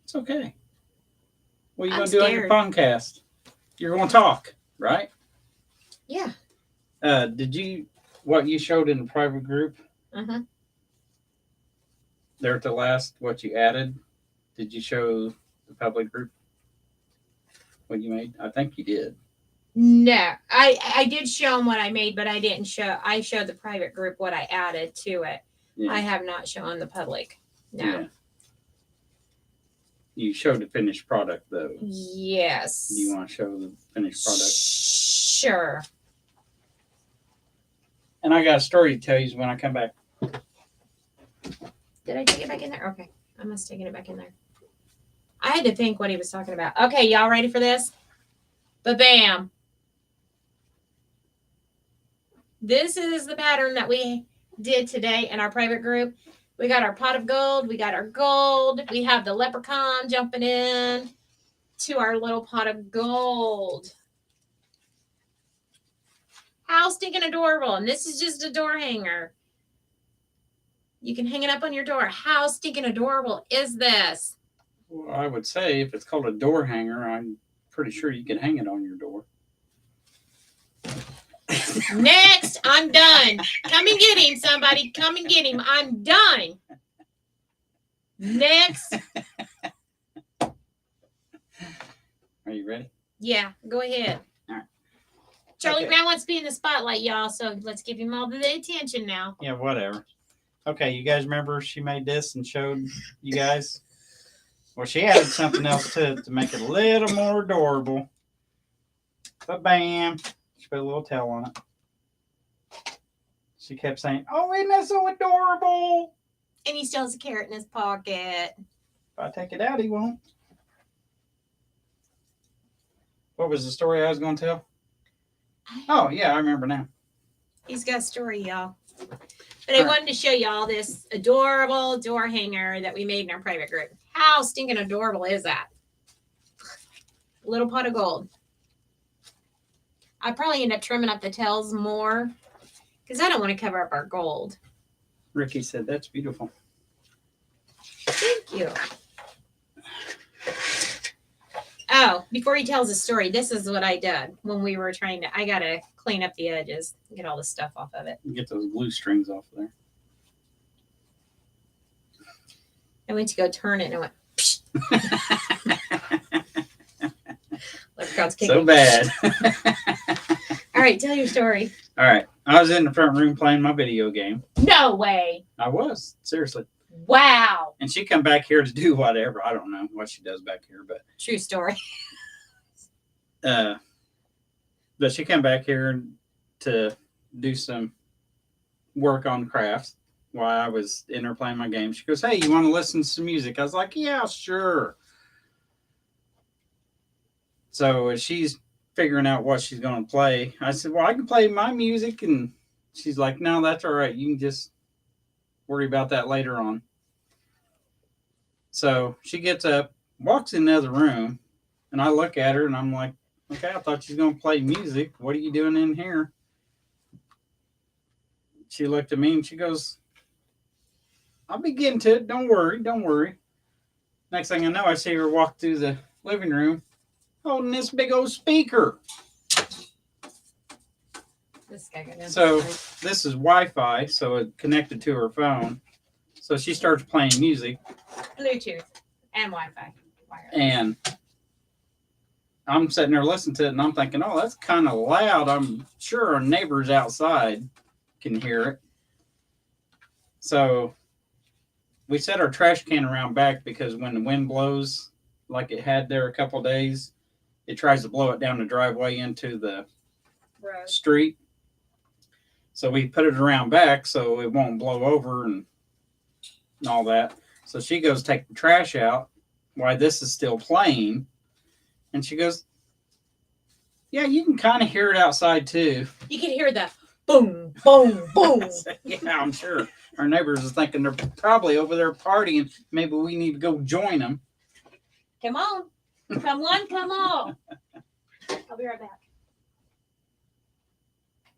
It's okay. What are you going to do on your podcast? You're going to talk, right? Yeah. Did you, what you showed in the private group? Uh-huh. There at the last, what you added? Did you show the public group what you made? I think you did. No, I did show them what I made, but I didn't show. I showed the private group what I added to it. Yeah. I have not shown the public. No. Yeah. You showed the finished product, though. Yes. Do you want to show the finished product? Sure. And I got a story to tell you when I come back. Did I take it back in there? Okay. I must have taken it back in there. I had to think what he was talking about. Okay, y'all ready for this? Ba-bam. This is the pattern that we did today in our private group. We got our pot of gold. We got our gold. We have the leprechaun jumping in to our little pot of gold. How stinking adorable. And this is just a door hanger. You can hang it up on your door. How stinking adorable is this? Well, I would say if it's called a door hanger, I'm pretty sure you can hang it on your door. Next, I'm done. Come and get him, somebody. Come and get him. I'm done. Next. Are you ready? Yeah, go ahead. All right. Charlie Brown wants to be in the spotlight, y'all, so let's give him all the attention now. Yeah, whatever. Okay, you guys remember she made this and showed you guys? Well, she added something else to it to make it a little more adorable. But bam, she put a little tail on it. She kept saying, "Oh, isn't that so adorable?" And he still has a carrot in his pocket. If I take it out, he won't. What was the story I was going to tell? Oh, yeah, I remember now. He's got a story, y'all. But I wanted to show y'all this adorable door hanger that we made in our private group. How stinking adorable is that? Little pot of gold. I probably end up trimming up the tails more because I don't want to cover up our gold. Ricky said, "That's beautiful." Thank you. Oh, before he tells the story, this is what I did when we were trying to, I got to clean up the edges, get all the stuff off of it. Get those glue strings off of there. I went to go turn it and it went, Leprechaun's kicking. So bad. All right, tell your story. All right. I was in the front room playing my video game. No way. I was. Seriously. Wow. And she come back here to do whatever. I don't know what she does back here, but true story. But she came back here to do some work on crafts while I was in there playing my game. She goes, "Hey, you want to listen to some music?" I was like, "Yeah, sure." So as she's figuring out what she's going to play, I said, "Well, I can play my music." And she's like, "No, that's all right. You can just worry about that later on." So she gets up, walks in the other room, and I look at her and I'm like, "Okay, I thought she was going to play music. What are you doing in here?" She looked at me and she goes, "I'll be getting to it. Don't worry. Don't worry." Next thing I know, I see her walk through the living room holding this big old speaker. This guy got so this is Wi-Fi, so it connected to her phone. So she starts playing music. Bluetooth and Wi-Fi. Wireless. And I'm sitting there listening to it, and I'm thinking, "Oh, that's kind of loud. I'm sure our neighbors outside can hear it." So we set our trash can around back because when the wind blows, like it had there a couple of days, it tries to blow it down the driveway into the street. So we put it around back so it won't blow over and all that. So she goes take the trash out while this is still playing. And she goes, "Yeah, you can kind of hear it outside too." You can hear the boom, boom, boom. Yeah, I'm sure. Our neighbors are thinking they're probably over there partying. Maybe we need to go join them. Come on. Come on, come on. I'll be right back.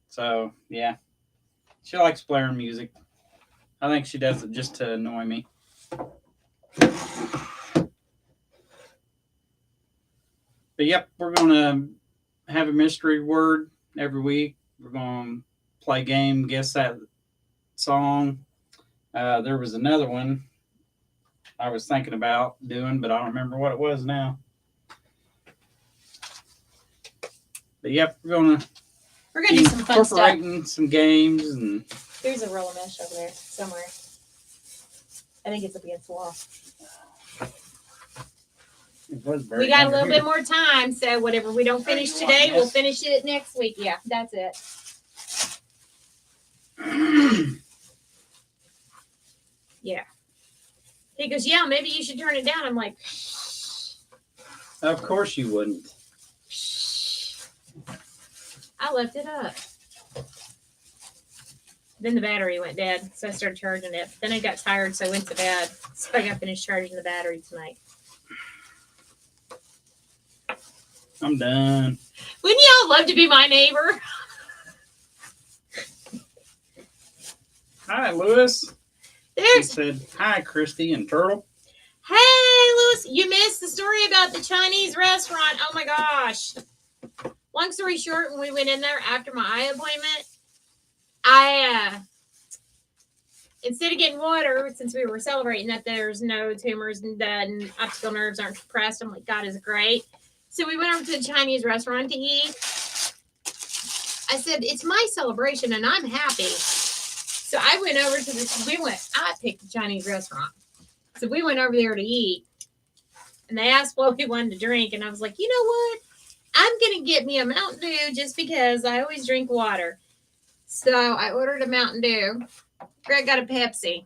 So, yeah. She likes blaring music. I think she does it just to annoy me. But yep, we're going to have a mystery word every week. We're going to play a game, guess that song. There was another one I was thinking about doing, but I don't remember what it was now. But yep, we're going to do some fun stuff. Incorporating some games. And there's a roll of mesh over there somewhere. I think it's against the wall. We got a little bit more time, so whatever we don't finish today, we'll finish it next week. Yeah, that's it. Yeah. He goes, yeah, maybe you should turn it down. I'm like, of course you wouldn't. I left it up. Then the battery went dead, so I started charging it. Then I got tired, so I went to bed. So I got finished charging the battery tonight. I'm done. Wouldn't y'all love to be my neighbor? Hi, Lewis. He There's. said, hi, Christy and Turtle. Hey, Lewis, you missed the story about the Chinese restaurant. Oh my gosh. Long story short, when we went in there after my eye appointment, I instead of getting water, since we were celebrating that there's no tumors and that and optical nerves aren't suppressed, I'm like, God is great. So we went over to the Chinese restaurant to eat. I said, it's my celebration and I'm happy. So I went over to I picked the Chinese restaurant. So we went over there to eat. And they asked what we wanted to drink. And I was like, you know what? I'm going to get me a Mountain Dew just because I always drink water. So I ordered a Mountain Dew. Greg got a Pepsi.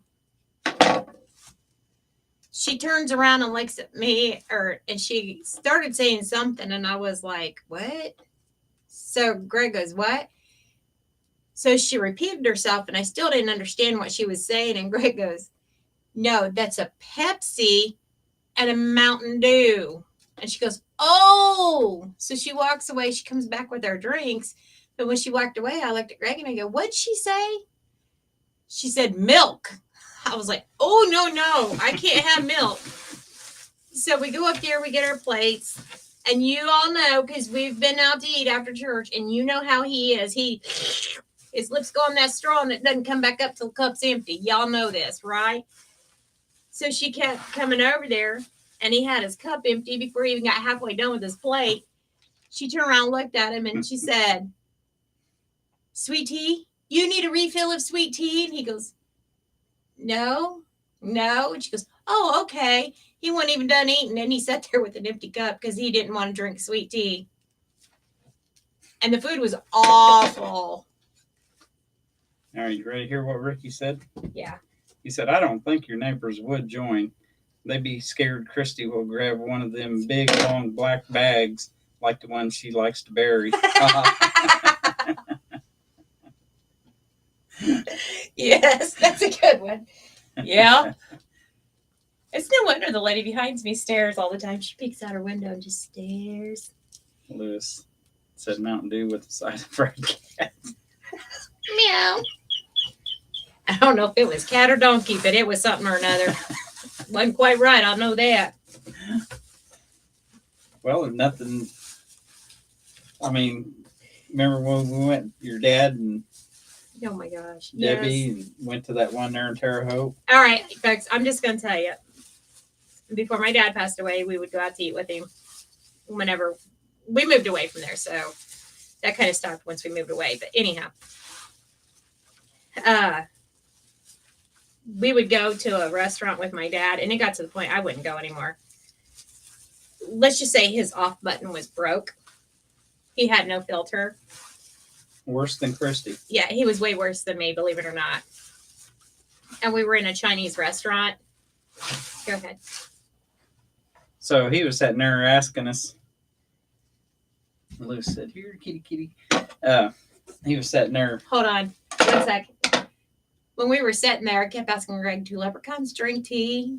She turns around and looks at me, and she started saying something, and I was like, what? So Greg goes, what? So she repeated herself, and I still didn't understand what she was saying, and Greg goes, no, that's a Pepsi and a Mountain Dew. And she goes, oh. So she walks away. She comes back with our drinks. But when she walked away, I looked at Greg, and I go, what'd she say? She said, milk. I was like, oh, no, I can't have milk. So we go up there, we get our plates, and you all know, because we've been out to eat after church, and you know how he is. His lips go on that straw, and it doesn't come back up till the cup's empty. Y'all know this, right? So she kept coming over there, and he had his cup empty before he even got halfway done with his plate. She turned around, looked at him, and she said, sweet tea? You need a refill of sweet tea? And he goes, no. And she goes, oh, okay. He wasn't even done eating, and he sat there with an empty cup because he didn't want to drink sweet tea. And the food was awful. Are you ready to hear what Ricky said? Yeah. He said, I don't think your neighbors would join. They'd be scared Christy will grab one of them big, long black bags like the one she likes to bury. Yes, that's a good one. Yeah. It's no wonder the lady behind me stares all the time. She peeks out her window and just stares. Lewis said Mountain Dew with a side of fried cat. Meow. I don't know if it was cat or donkey, but it was something or another. Wasn't quite right, I'll know that. Well, if nothing, I mean, remember when we went, your dad and Oh my gosh. Debbie Yes. and went to that one there in Terre Haute? All right, folks, I'm just going to tell you. Before my dad passed away, we would go out to eat with him whenever we moved away from there. So that kind of stopped once we moved away. But anyhow, we would go to a restaurant with my dad, and it got to the point I wouldn't go anymore. Let's just say his off button was broke. He had no filter. Worse than Christy. Yeah, he was way worse than me, believe it or not. And we were in a Chinese restaurant. Go ahead. So he was sitting there asking us. Lou said, here, kitty. He was sitting there. Hold on 1 second. When we were sitting there, I kept asking Greg, do leprechauns drink tea?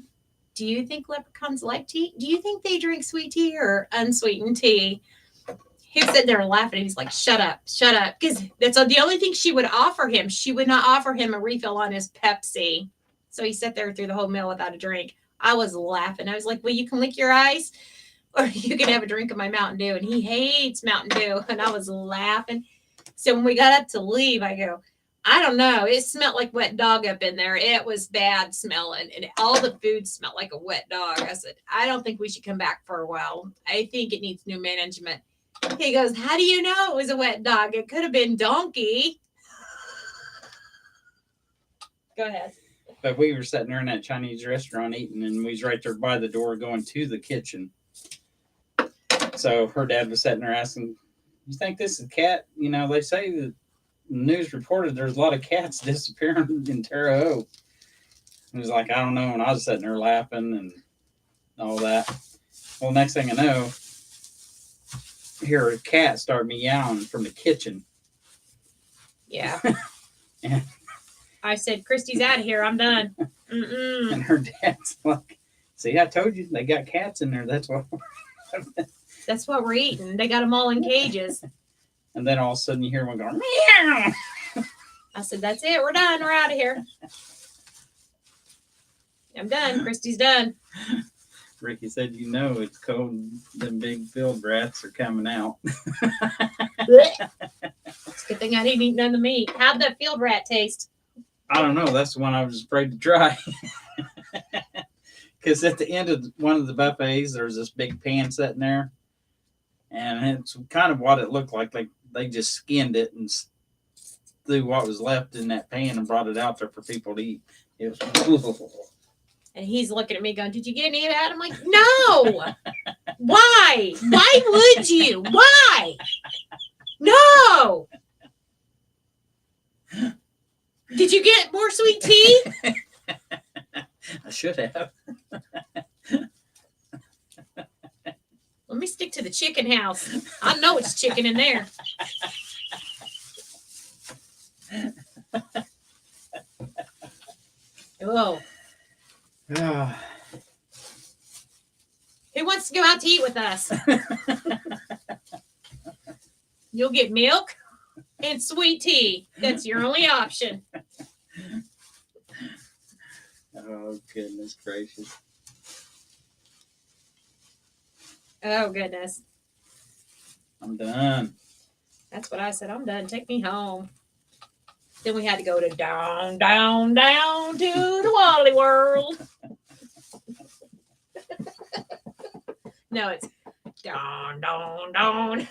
Do you think leprechauns like tea? Do you think they drink sweet tea or unsweetened tea? He was sitting there laughing, and he's like, shut up. Because that's the only thing she would offer him. She would not offer him a refill on his Pepsi. So he sat there through the whole meal without a drink. I was laughing. I was like, well, you can lick your eyes or you can have a drink of my Mountain Dew. And he hates Mountain Dew. And I was laughing. So when we got up to leave, I go, I don't know. It smelled like wet dog up in there. It was bad smelling. And all the food smelled like a wet dog. I said, I don't think we should come back for a while. I think it needs new management. He goes, how do you know it was a wet dog? It could have been donkey. Go ahead. But we were sitting there in that Chinese restaurant eating, and we was right there by the door going to the kitchen. So her dad was sitting there asking, you think this is a cat? You know, they say that the news reported there's a lot of cats disappearing in Terre Haute. He was like, I don't know. And I was sitting there laughing and all that. Well, next thing I know, hear a cat start meowing from the kitchen. Yeah. And I said, Christy's out of here. I'm done. Mm-mm. And her dad's like, see, I told you they got cats in there. That's what. That's what we're eating. They got them all in cages. And then all of a sudden you hear one going, meow. I said, that's it. We're done. We're out of here. I'm done. Christy's done. Ricky said, you know, it's cold. Them big field rats are coming out. It's a good thing I didn't eat none of the meat. How'd that field rat taste? I don't know. That's the one I was afraid to try. Because at the end of one of the buffets, there's this big pan sitting there. And it's kind of what it looked like. Like they just skinned it and threw what was left in that pan and brought it out there for people to eat. It was. And he's looking at me going, did you get any of that? I'm like, no. Why? Why would you? Why? No. Did you get more sweet tea? I should have. Let me stick to the chicken house. I know it's chicken in there. Oh. Who wants to go out to eat with us? You'll get milk and sweet tea. That's your only option. Oh, goodness gracious. Oh, goodness. I'm done. That's what I said. I'm done. Take me home. Then we had to go to down, down, down to the Wally World. No, it's down, down, down.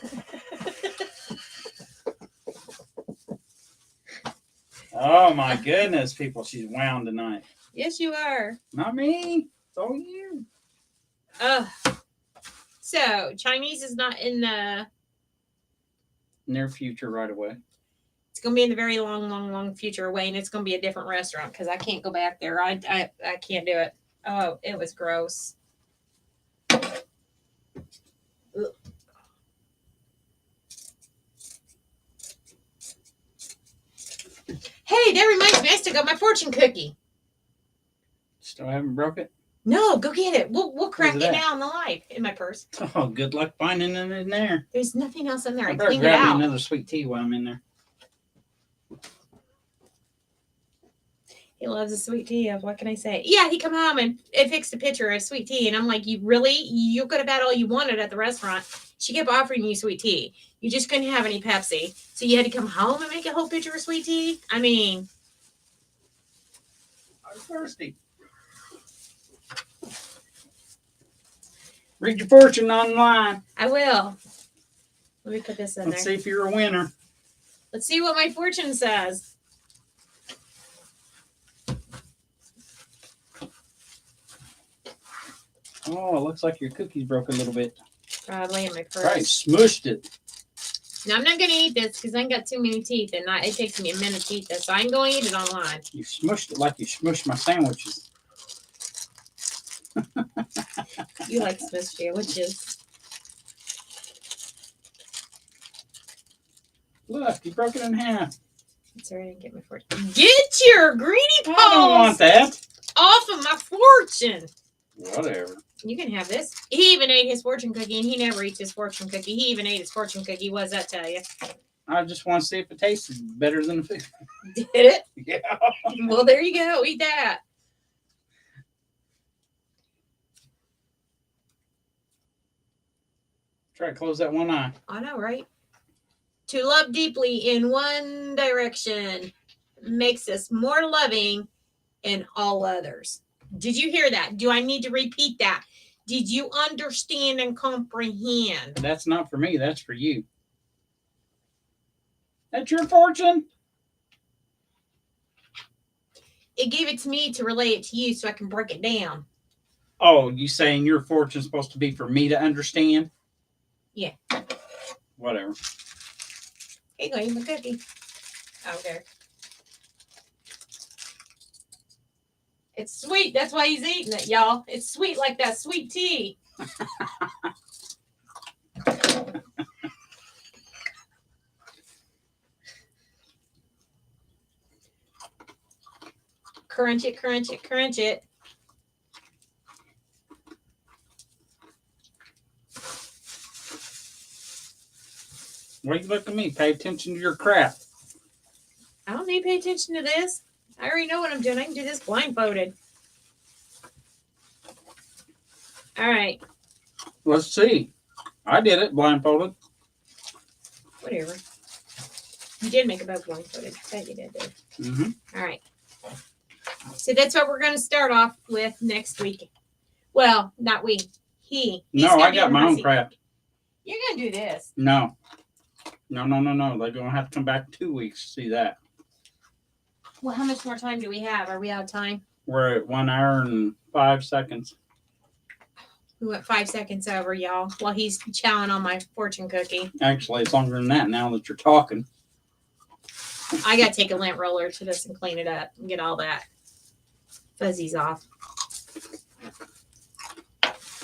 Oh, my goodness, people. She's wound tonight. Yes, you are. Not me. It's all you. So, Chinese is not in the Near future right away. It's going to be in the very long, long, long future away, and it's going to be a different restaurant because I can't go back there. I can't do it. Oh, it was gross. Ugh. Hey, that reminds me, I still got my fortune cookie. Still haven't broke it? No, go get it. We'll crack it at? now in the live in my purse. Oh, good luck finding it in there. There's nothing else in there. I I better cleaned it grab me out. another sweet tea while I'm in there. He loves a sweet tea. What can I say? Yeah, he come home and fixed a pitcher of sweet tea. And I'm like, you could have had all you wanted at the restaurant. She kept offering you sweet tea. You just couldn't have any Pepsi. So you had to come home and make a whole pitcher of sweet tea? I mean. I'm thirsty. Read your fortune online. I will. Let me put this in Let's there. see if you're a winner. Let's see what my fortune says. Oh, it looks like your cookies broke a little bit. Probably in my purse. Right, smushed it. Now, I'm not going to eat this because I ain't got too many teeth, and it takes me a minute to eat this. So I ain't going to eat it online. You smushed it like you smushed my sandwiches. You like Swiss sandwiches. Look, you broke it in half. It's already didn't get my fortune. Get your greedy paws I don't want that. off of my fortune. Whatever. You can have this. He even ate his fortune cookie, and he never eats his fortune cookie. He even ate his fortune cookie. What does that tell you? I just want to see if it tasted better than the food. Did it? Yeah. Well, there you go. Eat that. Try to close that one eye. I know, right? To love deeply in one direction makes us more loving in all others. Did you hear that? Do I need to repeat that? Did you understand and comprehend? That's not for me. That's for you. That's your fortune. It gave it to me to relay it to you so I can break it down. Oh, you saying your fortune's supposed to be for me to understand? Yeah. Whatever. Here you go, eat my cookie. Okay. It's sweet. That's why he's eating it, y'all. It's sweet like that sweet tea. Crunch it, crunch it, crunch it. Why you look at me? Pay attention to your crap. I don't need to pay attention to this. I already know what I'm doing. I can do this blindfolded. All right. Let's see. I did it blindfolded. Whatever. You did make a boat blindfolded. I bet you did, dude. Mm-hmm. All right. So that's what we're going to start off with next week. Well, not we. He's No, I got my own crap. You're going to do this. No. No. They're going to have to come back in 2 weeks to see that. Well, how much more time do we have? Are we out of time? We're at 1 hour and 5 seconds. We went 5 seconds over, y'all, while he's chowing on my fortune cookie. Actually, it's longer than that now that you're talking. I got to take a lint roller to this and clean it up and get all that fuzzies off.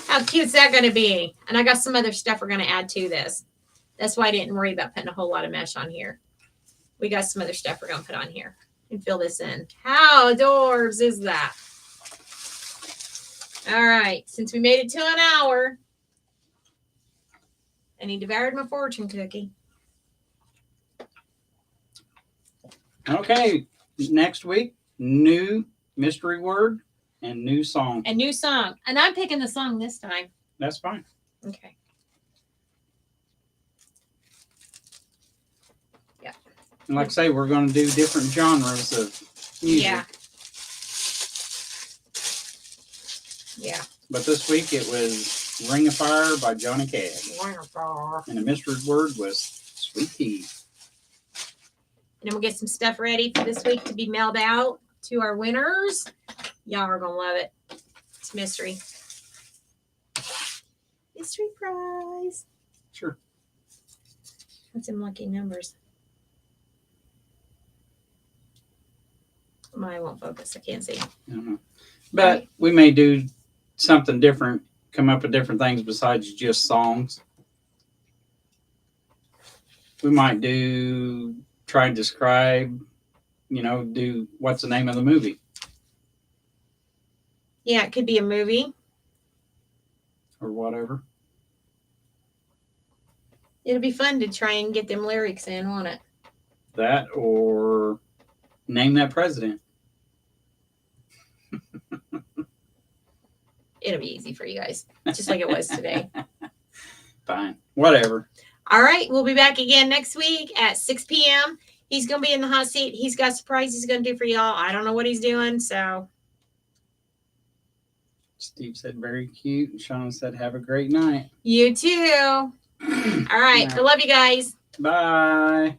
How cute's that going to be? And I got some other stuff we're going to add to this. That's why I didn't worry about putting a whole lot of mesh on here. We got some other stuff we're going to put on here and fill this in. How adorbs is that? All right. Since we made it to an hour, and he devoured my fortune cookie. Okay. Next week, new mystery word and new song. A new song. And I'm picking the song this time. That's fine. Okay. Yeah. And like I say, we're going to do different genres of music. Yeah. Yeah. But this week it was Ring of Fire by Johnny Cash. And the mystery word was sweet tea. And then we'll get some stuff ready for this week to be mailed out to our winners. Y'all are going to love it. It's mystery. Mystery prize. Sure. What's them lucky numbers? Mine won't focus. I can't see. I don't know. But we may do something different, come up with different things besides just songs. We might try and describe, do what's the name of the movie. Yeah, it could be a movie. Or whatever. It'll be fun to try and get them lyrics in, won't it? That or name that president. It'll be easy for you guys, just like it was today. Fine. Whatever. All right. We'll be back again next week at 6 p.m. He's going to be in the hot seat. He's got a surprise he's going to do for y'all. I don't know what he's doing, so. Steve said very cute. And Sean said have a great night. You too. All right. Yeah. I love you guys. Bye.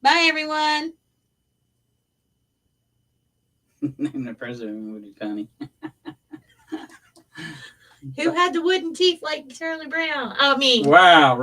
Bye, everyone. Name the president would be funny. Who had the wooden teeth like Charlie Brown? I mean. Wow, really?